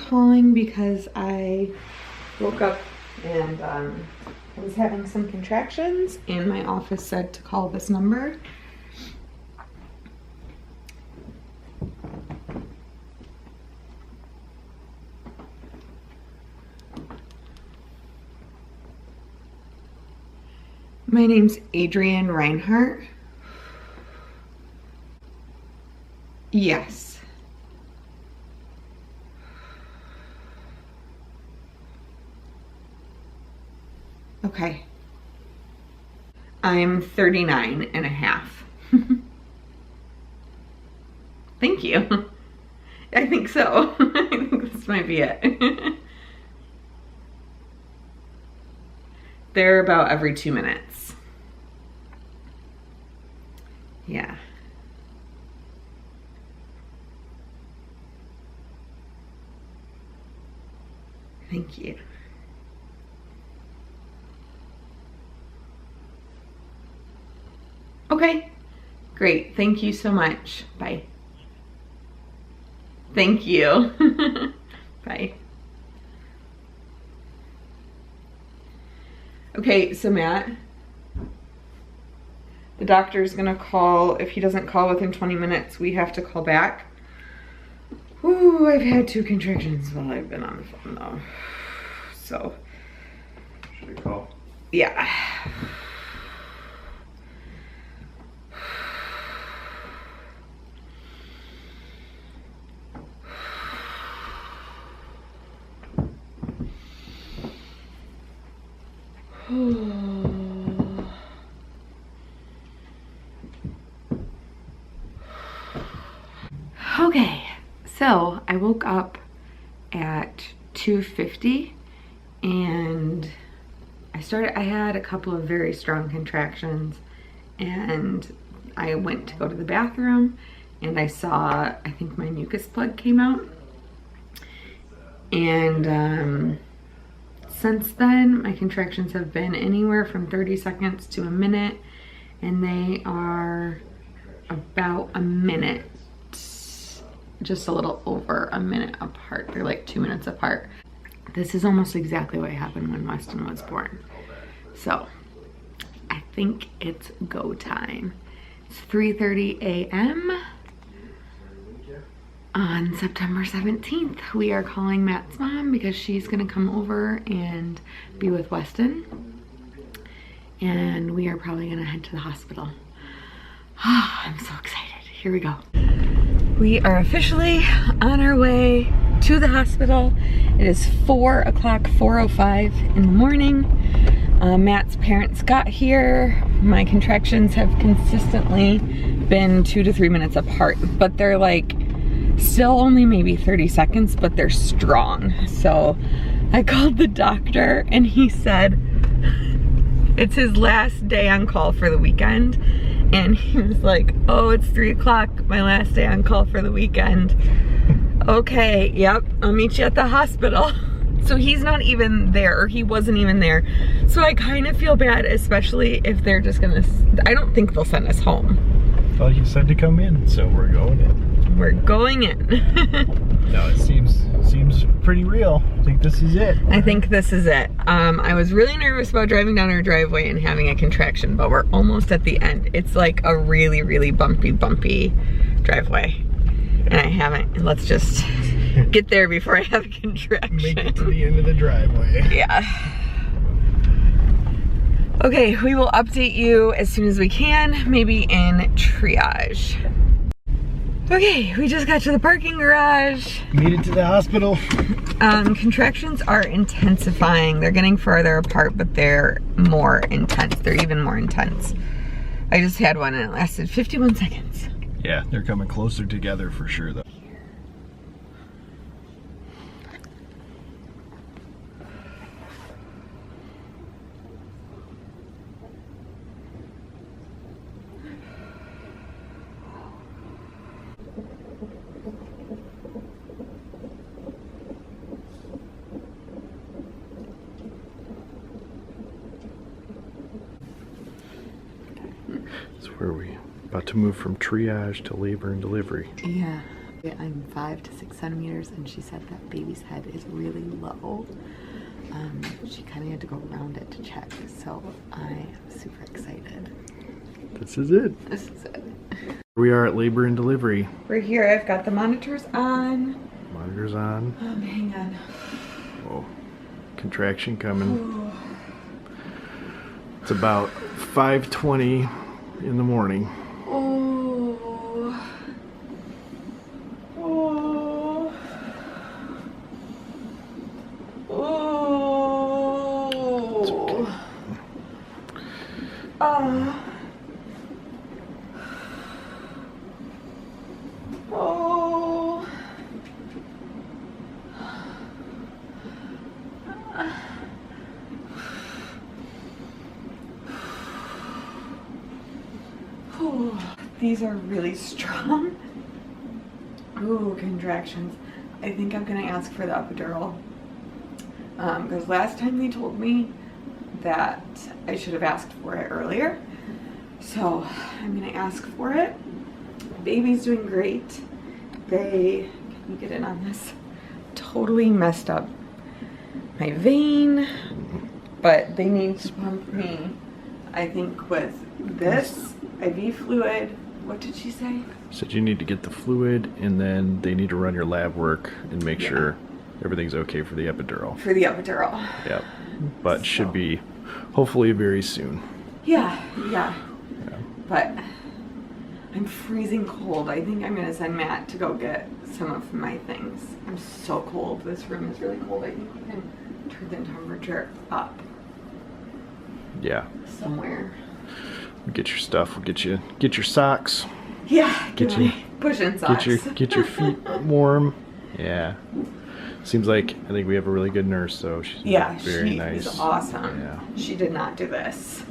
calling because I woke up and I was having some contractions, and my office said to call this number. My name's Adrienne Reinhardt. Yes. Okay. I'm 39 and a half. Thank you. I think so. I think this might be it. They're about every 2 minutes. Yeah. Thank you. Okay, great. Thank you so much. Bye. Thank you. Bye. Okay, so Matt, the doctor's gonna call. If he doesn't call within 20 minutes, we have to call back. Ooh, I've had 2 contractions while I've been on the phone though. So. Should I call? Yeah. Okay, so I woke up at 2:50 and I had a couple of very strong contractions, and I went to go to the bathroom and I saw, I think my mucus plug came out, and since then my contractions have been anywhere from 30 seconds to a minute, and they are about a minute, just a little over a minute apart. They're like 2 minutes apart. This is almost exactly what happened when Weston was born. So I think it's go time. It's 3:30 a.m. on September 17th. We are calling Matt's mom because she's gonna come over and be with Weston. And we are probably gonna head to the hospital. I'm so excited. Here we go. We are officially on our way to the hospital. It is 4 o'clock, 4:05 in the morning. Matt's parents got here. My contractions have consistently been 2 to 3 minutes apart, but they're like still only maybe 30 seconds, but they're strong. So I called the doctor and he said it's his last day on call for the weekend. And he was like, oh, it's 3 o'clock, my last day on call for the weekend. Okay, yep, I'll meet you at the hospital. So he's not even there, or he wasn't even there. So I kind of feel bad, especially if they're just gonna, I don't think they'll send us home. Well, you said to come in, so we're going in. We're going in. No, it seems pretty real. I think this is it. I think this is it. I was really nervous about driving down our driveway and having a contraction, but we're almost at the end. It's like a really, really bumpy driveway. And I haven't, let's just get there before I have a contraction. Make it to the end of the driveway. Yeah. Okay, we will update you as soon as we can, maybe in triage. Okay, we just got to the parking garage. Made it to the hospital. Contractions are intensifying. They're getting farther apart, but they're more intense. They're even more intense. I just had one and it lasted 51 seconds. Yeah, they're coming closer together for sure though. Where are we? About to move from triage to labor and delivery. Yeah. I'm 5 to 6 centimeters, and she said that baby's head is really low. She kind of had to go around it to check, so I am super excited. This is it. This is it. We are at labor and delivery. We're here. I've got the monitors on. Monitors on. Hang on. Oh, contraction coming. It's about 5:20 in the morning. Oh. Oh. Oh. It's okay. Oh. These are really strong. Ooh, contractions. I think I'm gonna ask for the epidural. Because last time they told me that I should have asked for it earlier. So I'm gonna ask for it. Baby's doing great. They, can you get in on this? Totally messed up my vein, but they need to pump me, I think, with this IV fluid. What did she say? Said you need to get the fluid, and then they need to run your lab work and make sure everything's okay for the epidural. For the epidural. Yep. But should be hopefully very soon. Yeah. But I'm freezing cold. I think I'm gonna send Matt to go get some of my things. I'm so cold. This room is really cold. I think we can turn the temperature up. Yeah. Somewhere. We'll get your stuff. We'll get your socks. Yeah. Get you push-in socks. Get your feet warm. Yeah. Seems like I think we have a really good nurse, so she's very nice. She's awesome. Yeah. She did not do this.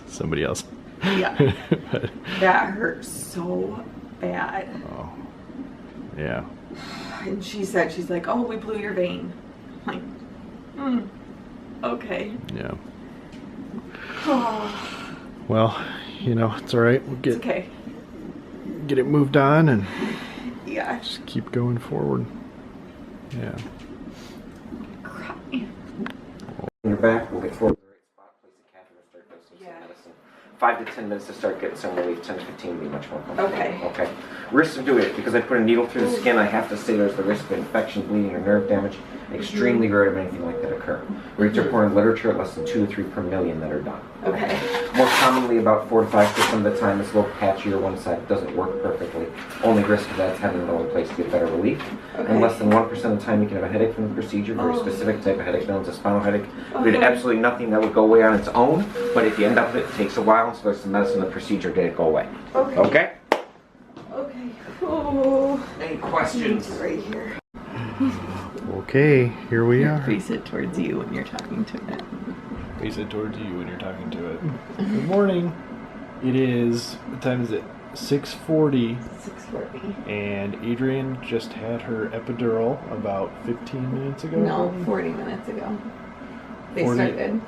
Somebody else. Yeah. That hurt so bad. Oh. Yeah. And she said, she's like, oh, we blew your vein. I'm like, okay. Yeah. Oh. Well, you know, it's all right. We'll It's okay. get it moved on and Yeah. just keep going forward. Yeah. Cry. In your back, we'll get forward to the right spot, place the catheter, start dosing some medicine. 5 to 10 minutes to start getting some relief, 10 to 15 will be much more comfortable. Okay. Okay. Risk of doing it, because I put a needle through the skin, I have to say there's the risk of infection, bleeding, or nerve damage. Extremely rare of anything like that occur. Rates are reported in literature at less than 2 to 3 per million that are done. Okay. More commonly, about 4 to 5% of the time, it's a little patchy or one side doesn't work perfectly. Only risk of that is having no place to get better relief. Okay. And less than 1% of the time, you can have a headache from the procedure, very specific type of headache known as a spinal headache. We did absolutely nothing that would go away on its own, but if you end up with it, it takes a while, so there's some medicine in the procedure to get it go away. Okay. Okay? Okay. Oh. Any questions? It's right here. Okay, here we are. Face it towards you when you're talking to it. Face it towards you when you're talking to it. Good morning. It is, what time is it? 6:40. 6:40. And Adrian just had her epidural about 15 minutes ago. No, 40 minutes ago. They 40 started.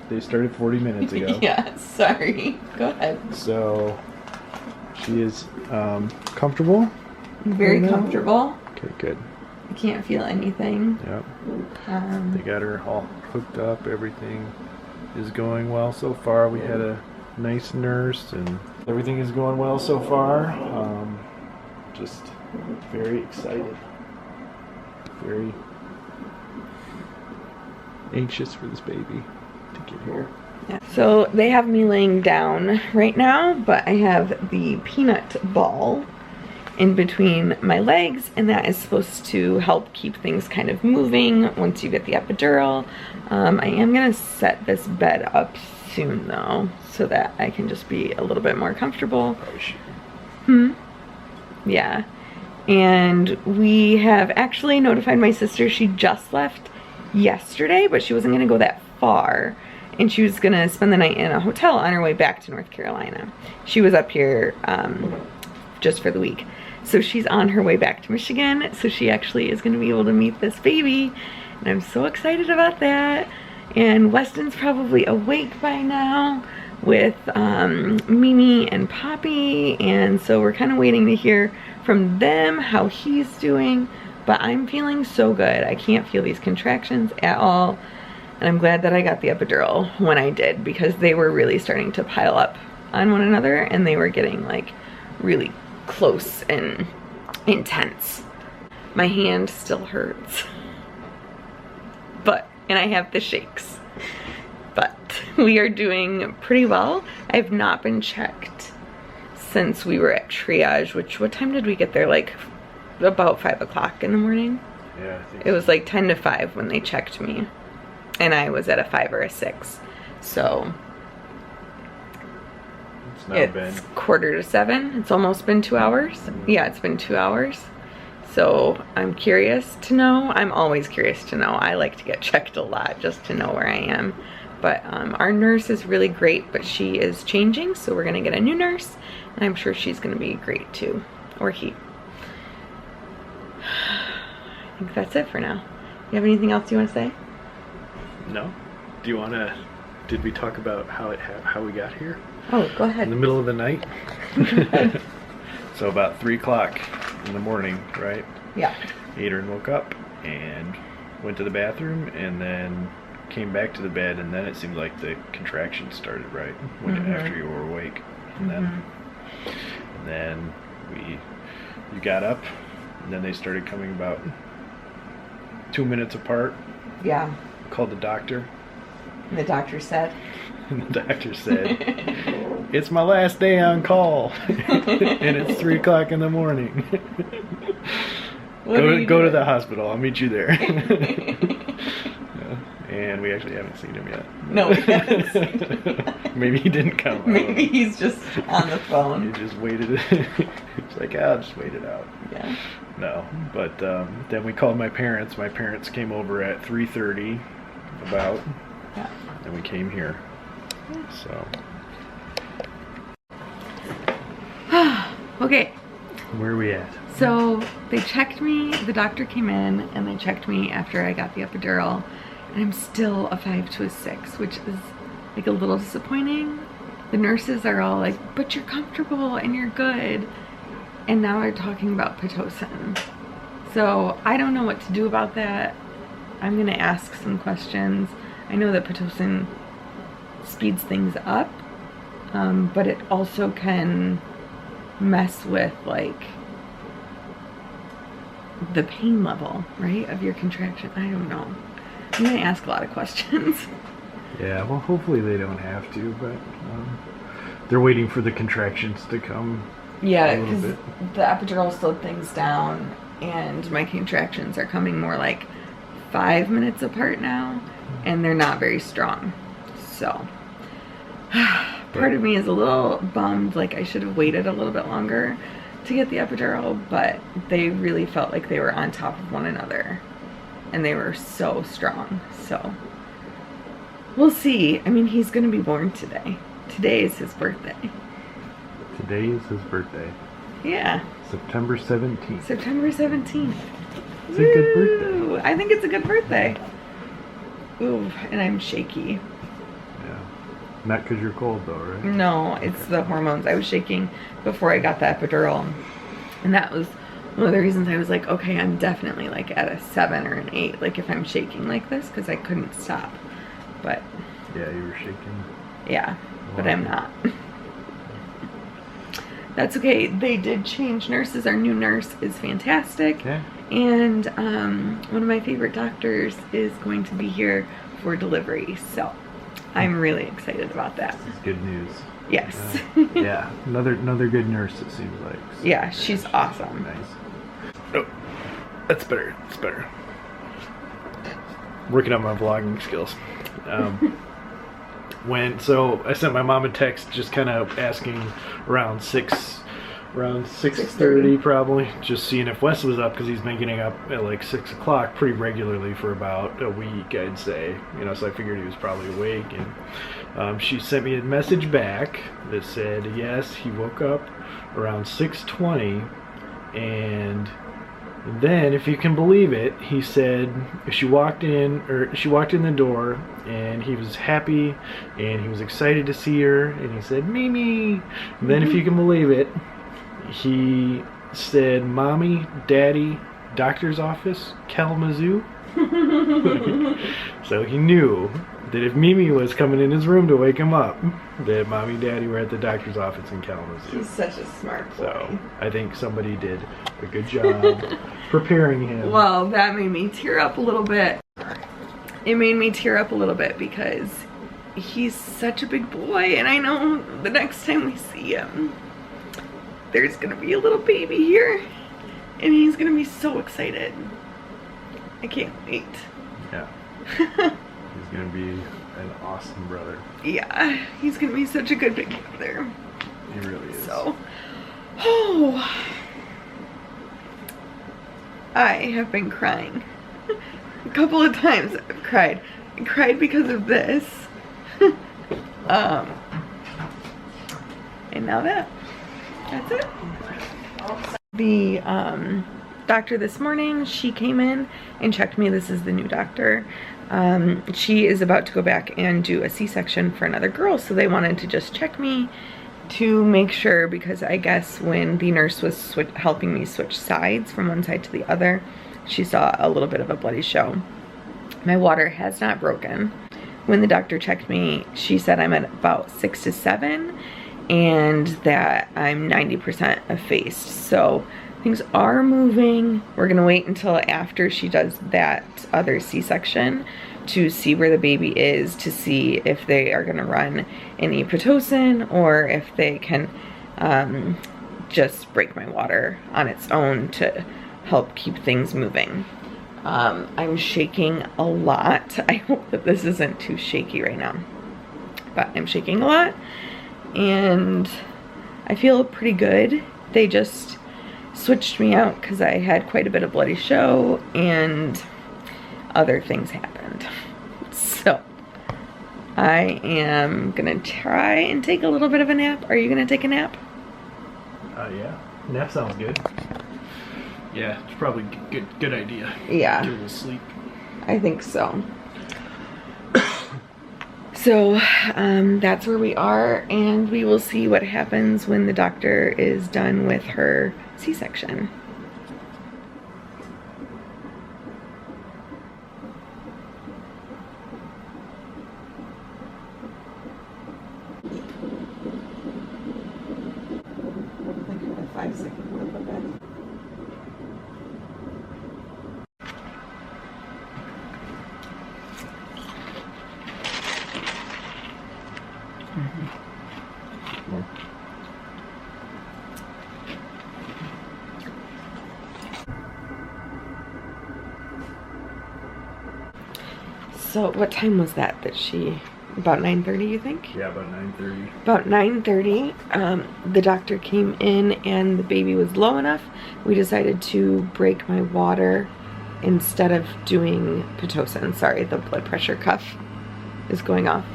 They started 40 minutes ago. Yeah, sorry. Go ahead. So she is comfortable. Very right now? comfortable. Okay, good. I can't feel anything. Yep. They got her all hooked up. Everything is going well so far. We had a nice nurse, and everything is going well so far. Just very excited. Very anxious for this baby to get here. Yeah. So they have me laying down right now, but I have the peanut ball in between my legs, and that is supposed to help keep things kind of moving once you get the epidural. I am gonna set this bed up soon though, so that I can just be a little bit more comfortable. Yeah. And we have actually notified my sister. She just left yesterday, but she wasn't gonna go that far, and she was gonna spend the night in a hotel on her way back to North Carolina. She was up here just for the week. So she's on her way back to Michigan, so she actually is going to be able to meet this baby, and I'm so excited about that. And Weston's probably awake by now with Mimi and Poppy, and so we're kind of waiting to hear from them how he's doing, but I'm feeling so good. I can't feel these contractions at all, and I'm glad that I got the epidural when I did, because they were really starting to pile up on one another, and they were getting like really close and intense. My hand still hurts, and I have the shakes, but we are doing pretty well. I've not been checked since we were at triage, what time did we get there? Like about 5 o'clock in the morning? Yeah, I think it was like 10 to 5 when they checked me, and I was at a 5 or a 6. So it's quarter to 7. It's almost been 2 hours. Yeah, it's been 2 hours. So I'm curious to know. I'm always curious to know. I like to get checked a lot just to know where I am. But our nurse is really great, but she is changing, so we're gonna get a new nurse, and I'm sure she's gonna be great too, or he. I think that's it for now. You have anything else you want to say? No. Do you want to? Did we talk about how we got here? Oh, go ahead. In the middle of the night. So about 3 o'clock in the morning, right? Yeah. Adrian woke up and went to the bathroom, and then came back to the bed, and then it seemed like the contractions started right when after you were awake, and then you got up, and then they started coming about 2 minutes apart. Yeah. Called the doctor. And the doctor said? And the doctor said, "It's my last day on call, and it's 3 o'clock in the morning. Go to the hospital. I'll meet you there." And we actually haven't seen him yet. No, we haven't seen him. Maybe he didn't come. Maybe he's just on the phone. He just waited. He's like, I'll just wait it out. Yeah. No, but then we called my parents. My parents came over at 3:30 about. Yeah. And we came here. So. Okay. Where are we at? So they checked me, the doctor came in and they checked me after I got the epidural, and I'm still a 5 to a 6, which is like a little disappointing. The nurses are all like, but you're comfortable and you're good. And now they're talking about Pitocin. So I don't know what to do about that. I'm gonna ask some questions. I know that Pitocin speeds things up, but it also can mess with like the pain level, right, of your contraction. I don't know. I'm gonna ask a lot of questions. Yeah, well, hopefully they don't have to, but they're waiting for the contractions to come. Yeah, because the epidural slowed things down, and my contractions are coming more like 5 minutes apart now, and they're not very strong. So part of me is a little bummed, like I should have waited a little bit longer to get the epidural, but they really felt like they were on top of one another, and they were so strong. So we'll see. I mean, he's gonna be born today. Today is his birthday. Today is his birthday. Yeah. September 17th. September 17th. It's a good birthday. I think it's a good birthday. Ooh, and I'm shaky. Yeah. Not because you're cold though, right? No, it's the hormones. I was shaking before I got the epidural, and that was one of the reasons I was like, okay, I'm definitely like at a 7 or an 8, like if I'm shaking like this, because I couldn't stop. But yeah, you were shaking. Yeah, but I'm not. That's okay. They did change nurses. Our new nurse is fantastic. Okay. And one of my favorite doctors is going to be here for delivery. So I'm really excited about that. This is good news. Yes. Yeah, another good nurse, it seems like. So, yeah, she's awesome. Nice. Oh, that's better. It's better. Working on my vlogging skills. So I sent my mom a text just kind of asking around 6:30 probably, just seeing if Wes was up, because he's been getting up at like 6 o'clock pretty regularly for about a week, I'd say. You know, so I figured he was probably awake, and she sent me a message back that said yes, he woke up around 6:20, and then, if you can believe it, he said she walked in the door, and he was happy, and he was excited to see her, and he said, "Mimi." And then, if you can believe it, he said mommy, daddy, doctor's office, Kalamazoo. So he knew that if Mimi was coming in his room to wake him up, that mommy and daddy were at the doctor's office in Kalamazoo. He's such a smart boy. So I think somebody did a good job preparing him. Well, that made me tear up a little bit. It made me tear up a little bit because he's such a big boy, and I know the next time we see him, there's gonna be a little baby here, and he's gonna be so excited. I can't wait. Yeah. He's gonna be an awesome brother. Yeah, he's gonna be such a good big brother. He really is. So, oh, I have been crying. A couple of times I've cried. I cried because of this. And now that's it. The doctor this morning, she came in and checked me. This is the new doctor. She is about to go back and do a C-section for another girl, so they wanted to just check me to make sure, because I guess when the nurse was helping me switch sides from one side to the other, she saw a little bit of a bloody show. My water has not broken. When the doctor checked me, she said I'm at about 6 to 7 and that I'm 90% effaced. So things are moving. We're gonna wait until after she does that other C-section to see where the baby is, to see if they are gonna run any Pitocin or if they can just break my water on its own to help keep things moving. I'm shaking a lot. I hope that this isn't too shaky right now, but I'm shaking a lot and I feel pretty good. They just switched me out because I had quite a bit of bloody show and other things happened. So I am gonna try and take a little bit of a nap. Are you gonna take a nap? Yeah. Nap sounds good. Yeah, it's probably a good idea. Yeah. Get a little sleep. I think so. So that's where we are, and we will see what happens when the doctor is done with her C-section. Like a 5-second clip of it. So what time was that she, about 9:30 you think? Yeah, about 9:30. About 9:30, the doctor came in and the baby was low enough. We decided to break my water instead of doing Pitocin. Sorry, the blood pressure cuff is going off.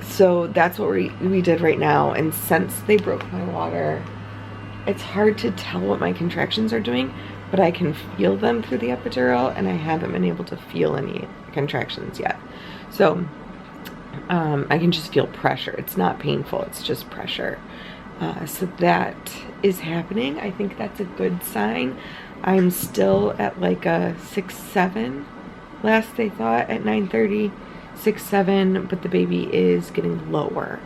So that's what we did right now, and since they broke my water, it's hard to tell what my contractions are doing, but I can feel them through the epidural, and I haven't been able to feel any contractions yet. So I can just feel pressure. It's not painful, it's just pressure. So that is happening. I think that's a good sign. I'm still at like a 6-7 last they thought at 9:30. 6-7, but the baby is getting lower,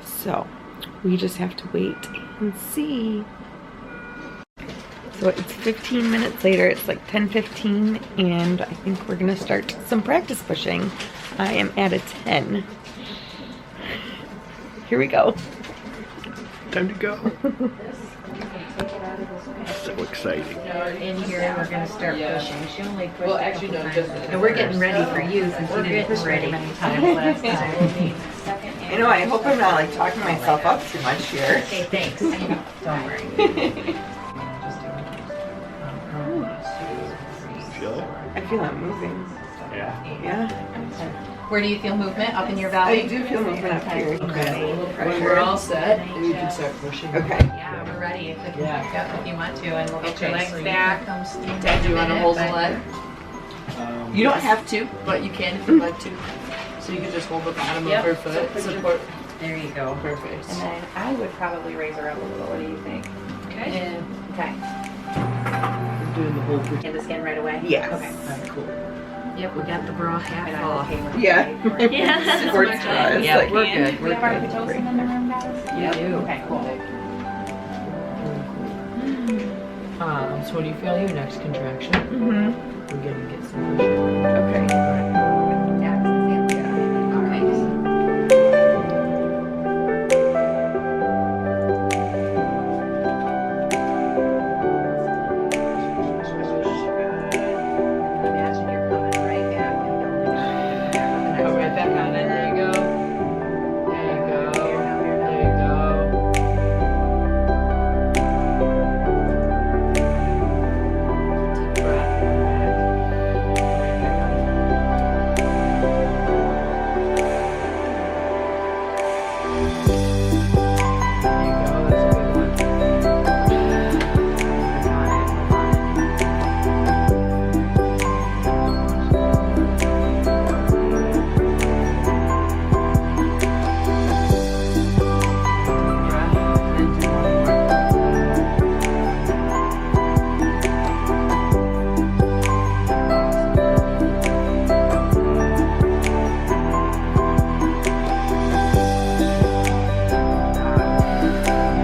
so we just have to wait and see. So it's 15 minutes later. It's like 10:15, and I think we're gonna start some practice pushing. I am at a 10. Here we go. Time to go. So exciting. In here, we're gonna start pushing. She only pushed a couple times. And we're getting ready for you since you didn't push very many times last time. I know, I hope I'm not like talking myself up too much here. Okay, thanks. Don't worry. Feel it? I feel it moving. Yeah. Yeah. Where do you feel movement? Up in your belly? I do feel movement up here. Okay. When we're all set, you can start pushing. Okay. Yeah, we're ready if you want to, and we'll get your legs back. Dad, do you want to hold the leg? You don't have to, but you can if you'd like to. So you can just hold the bottom of her foot. Support. There you go. Perfect. And then I would probably raise her up a little. What do you think? Okay. Okay. We're doing the whole thing. Get the skin right away? Yes. Okay. Alright, cool. Yep, we got the bra half And I'm off. okay with Yeah. it. Yeah. Sports bras. Yeah, like, we're good. We We're have our good. Pitocin in the room, guys? You do. Okay, cool. So when you feel your next contraction, Mm-hmm. we're gonna get some push. Okay. Yeah, it's the same. All right. Imagine you're coming right back and building up. Come right back on it. There you go. There you go. There you go. Deep breath. There you go. That's a good one. And do one more.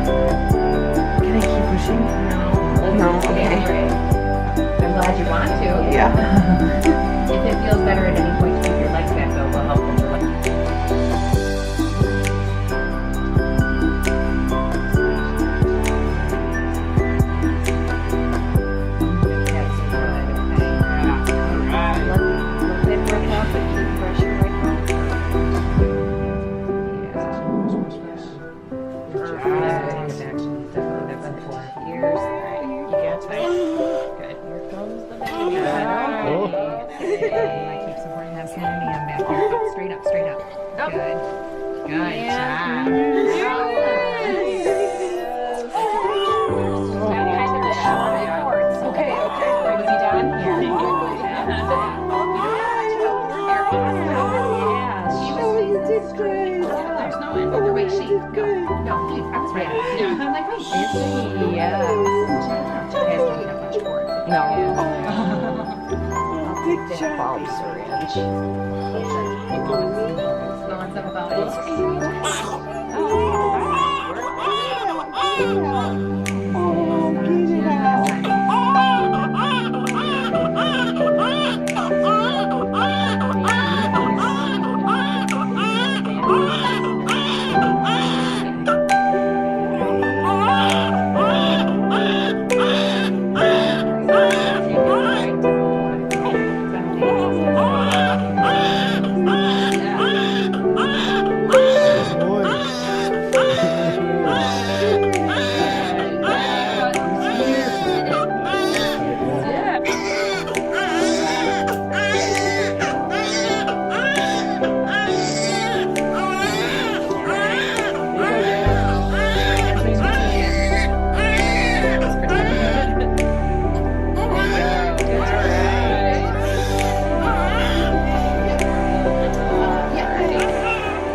Can I keep pushing? No, okay. I'm glad you want to. Yeah. If it feels better at any point to keep your legs back, though, we'll help with your legs. That's good. Okay. Let it work out, but keep pressure right now. Years. You got it. Good. Here comes the baby. I keep supporting that center knee. I'm back here. Straight up, straight up. Good. Good job. Okay, okay. Was he done? Yeah. You did great. There's no other way she go. No, please. I was right. Yeah. I'm like, wait. Yes. You guys don't have much for it. No. I'll take that bulb syringe. Going some about it.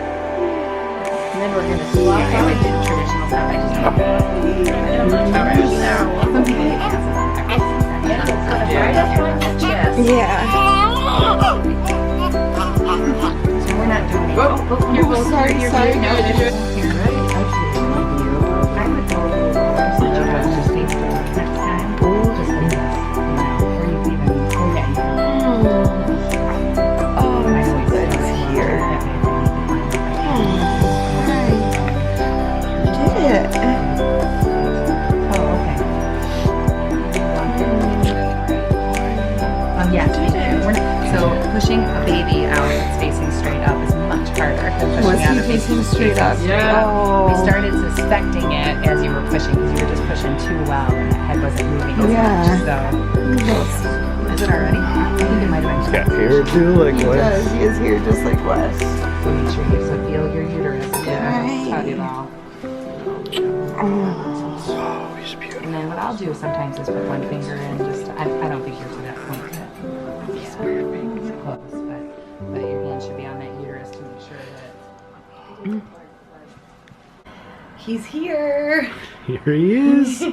And then we're going to swap out and do traditional stuff. I just Yeah. So we're not doing it. Oh, sorry, sorry. No, you're here, right? I would go a little lower so you have to face the next time. Just like this. Where you even. Okay. Oh, I'm so glad he's here. You did it. Oh, okay. Yeah, we're not, so pushing a baby out that's facing straight up is much harder than pushing Was out he a baby facing straight up? Yeah. Oh. We started suspecting it as you were pushing because you were just pushing too well and the head wasn't moving as Yeah. much. So, is it already? I think it might have been. Got hair too, like He what? does. He is here just like Wes. So make sure you feel your uterus. Right. Cut it off. Oh, he's beautiful. And then what I'll do sometimes is put one finger in. Just I don't think you're to that point yet. Yeah, it's close, but your hand should be on that uterus to make sure that. He's here. Here he is.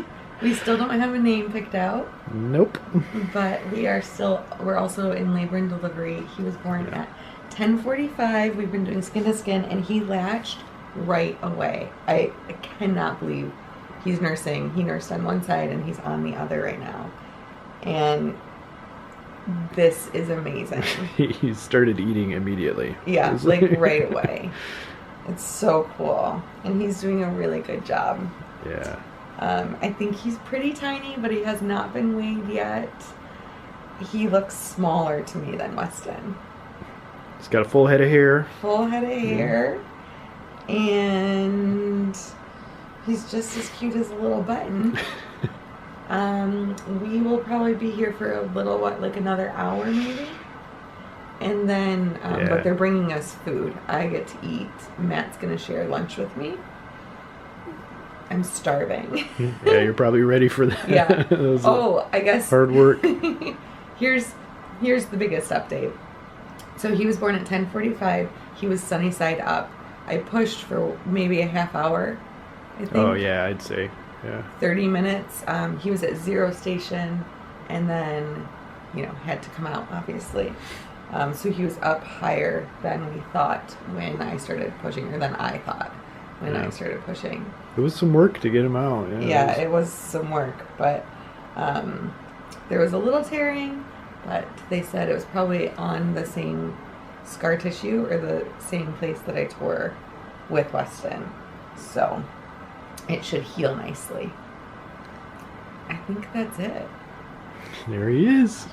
We still don't have a name picked out, Nope. but we're also in labor and delivery. He was born at 10:45. We've been doing skin to skin, and he latched right away. I cannot believe he's nursing. He nursed on one side, and he's on the other right now. And this is amazing. He started eating immediately. Yeah, It was like right away. It's so cool. And he's doing a really good job. Yeah. I think he's pretty tiny, but he has not been weighed yet. He looks smaller to me than Weston. He's got a full head of hair. Full head of hair. And he's just as cute as a little button. We will probably be here for a little, like another hour maybe. And then, but they're bringing us food. I get to eat. Matt's going to share lunch with me. I'm starving. Yeah, you're probably ready for that. Yeah. I guess. Hard work. Here's the biggest update. So he was born at 10:45. He was sunny side up. I pushed for maybe a half hour, I think. Oh, yeah, I'd say. Yeah. 30 minutes. He was at 0 station and then, had to come out, obviously. So he was up higher than we thought when I started pushing, or than I thought when I started pushing. It was some work to get him out. Yeah, it was some work, but there was a little tearing, but they said it was probably on the same scar tissue or the same place that I tore with Weston. So it should heal nicely. I think that's it. There he is.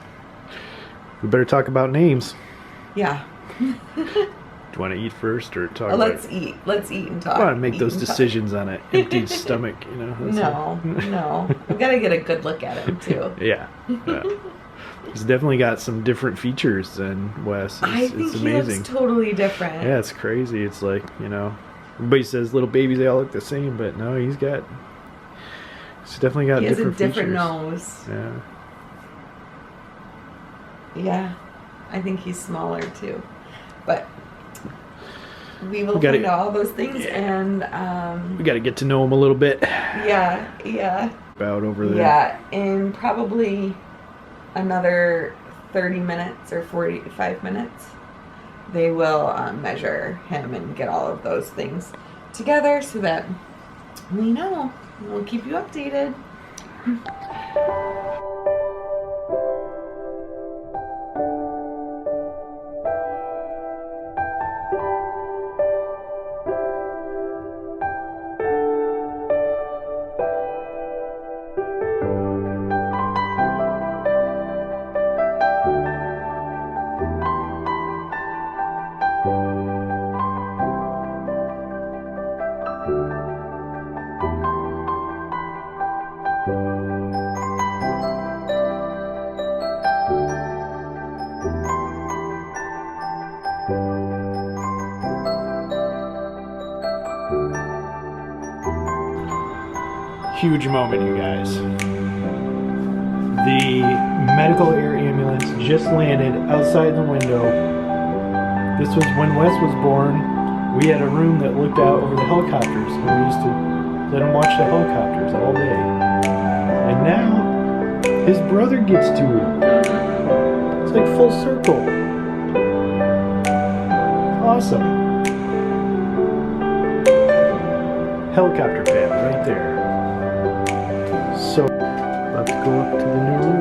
We better talk about names. Yeah. Do you want to eat first or talk Let's about eat. Let's eat and talk. I want to make Eat those and talk. decisions on an empty stomach, That's No. We gotta get a good look at him too. Yeah. He's definitely got some different features than Wes. I think it's he amazing. looks totally different. Yeah, it's crazy. It's like, everybody says little babies, they all look the same, but no, he's definitely got He has a different different features. nose. Yeah. Yeah, I think he's smaller too, but we will gotta- find out all those things, and We got to get to know him a little bit. yeah, About over there. yeah. In probably another 30 minutes or 45 minutes, they will measure him and get all of those things together so that we know. We'll keep you updated. Huge moment, you guys. The medical air ambulance just landed outside the window. This was when Wes was born. We had a room that looked out over the helicopters, and we used to let him watch the helicopters all day. And now, his brother gets to it. It's like full circle. Awesome. Helicopter pad right there. So, about to go up to the new room.